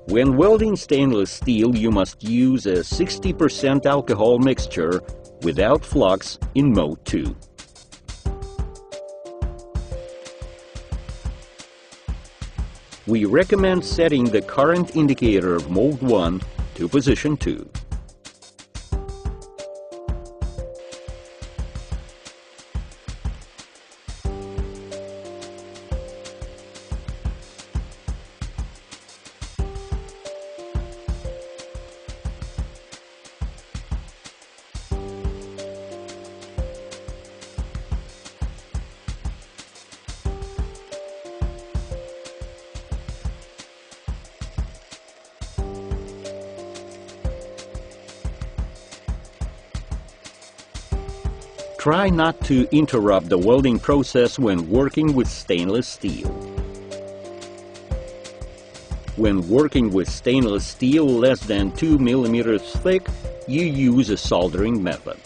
When welding stainless steel, you must use a 60% alcohol mixture without flux in mode 2. We recommend setting the current indicator of mode 1 to position 2. Try not to interrupt the welding process when working with stainless steel. When working with stainless steel less than 2 mm thick, you use a soldering method.